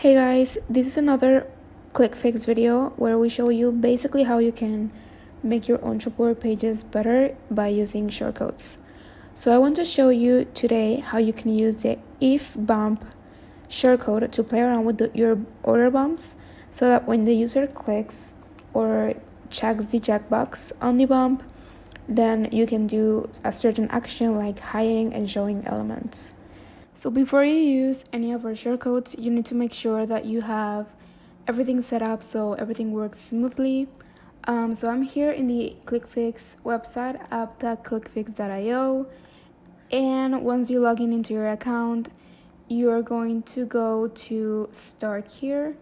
Hey guys, this is another ClickFix video where we show you basically how you can make your Ontraport pages better by using shortcodes. So I want to show you today how you can use the if bump shortcode to play around with your order bumps so that when the user clicks or checks the checkbox on the bump, then you can do a certain action like hiding and showing elements. So before you use any of our shortcodes, you need to make sure that you have everything set up so everything works smoothly. So I'm here in the ClickFix website, app.clickfix.io, and once you log in into your account, you are going to go to Start Here.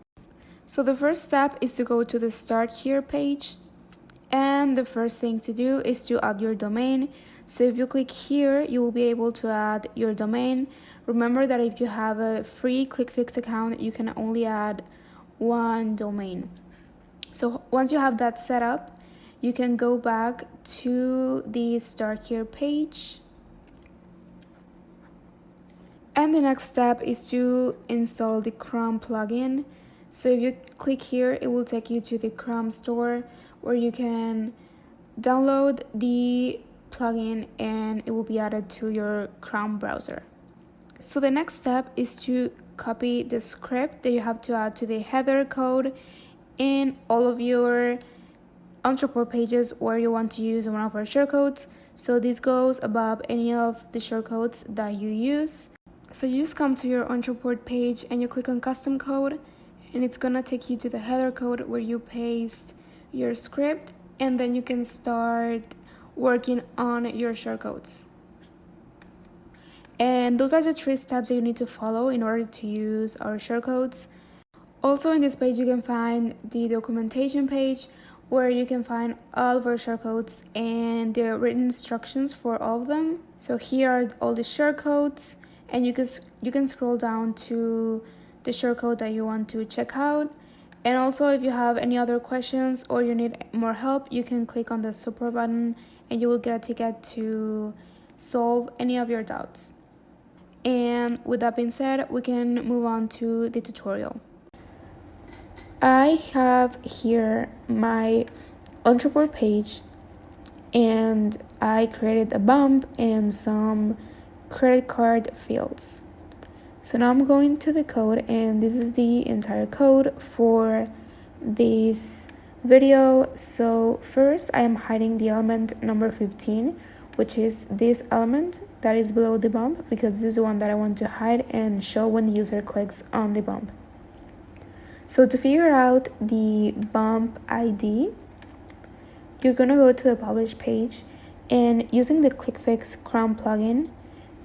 So the first step is to go to the Start Here page, and the first thing to do is to add your domain. So if you click here, you will be able to add your domain. Remember that if you have a free ClickFix account, you can only add one domain. So once you have that set up, you can go back to the Start Here page. And the next step is to install the Chrome plugin. So if you click here, it will take you to the Chrome store where you can download the plugin and it will be added to your Chrome browser. So the next step is to copy the script that you have to add to the header code in all of your Ontraport pages where you want to use one of our shortcodes. So this goes above any of the shortcodes that you use. So you just come to your Ontraport page and you click on custom code, and it's gonna take you to the header code where you paste your script, and then you can start working on your shortcodes. And those are the 3 steps that you need to follow in order to use our shortcodes. Also in this page you can find the documentation page where you can find all of our shortcodes and the written instructions for all of them. So here are all the shortcodes, and you can scroll down to the shortcode that you want to check out. And also if you have any other questions or you need more help, you can click on the support button and you will get a ticket to solve any of your doubts. And with that being said, we can move on to the tutorial. I have here my Ontraport page, and I created a bump and some credit card fields. So now I'm going to the code, and this is the entire code for this video. So first I am hiding the element number 15, which is this element that is below the bump, because this is the one that I want to hide and show when the user clicks on the bump. So to figure out the bump ID, you're gonna go to the publish page, and using the ClickFix Chrome plugin,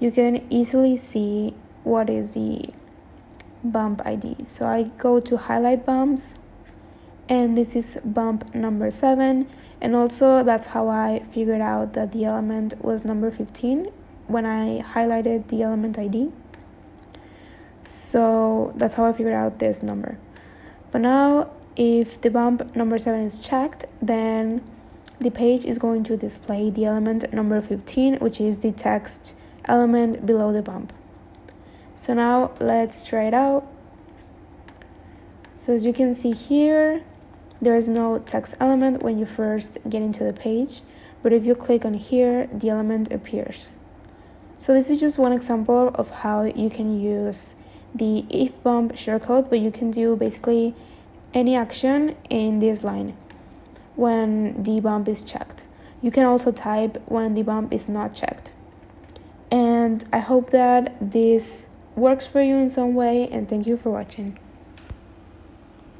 you can easily see what is the bump ID. So I go to highlight bumps, and this is bump number 7, and also that's how I figured out that the element was number 15 when I highlighted the element ID. So that's how I figured out this number. But now if the bump number 7 is checked, then the page is going to display the element number 15, which is the text element below the bump. So now let's try it out. So as you can see here, there is no text element when you first get into the page, but if you click on here, the element appears. So this is just one example of how you can use the if bump shortcode, but you can do basically any action in this line when the bump is checked. You can also type when the bump is not checked. And I hope that this works for you in some way, and thank you for watching.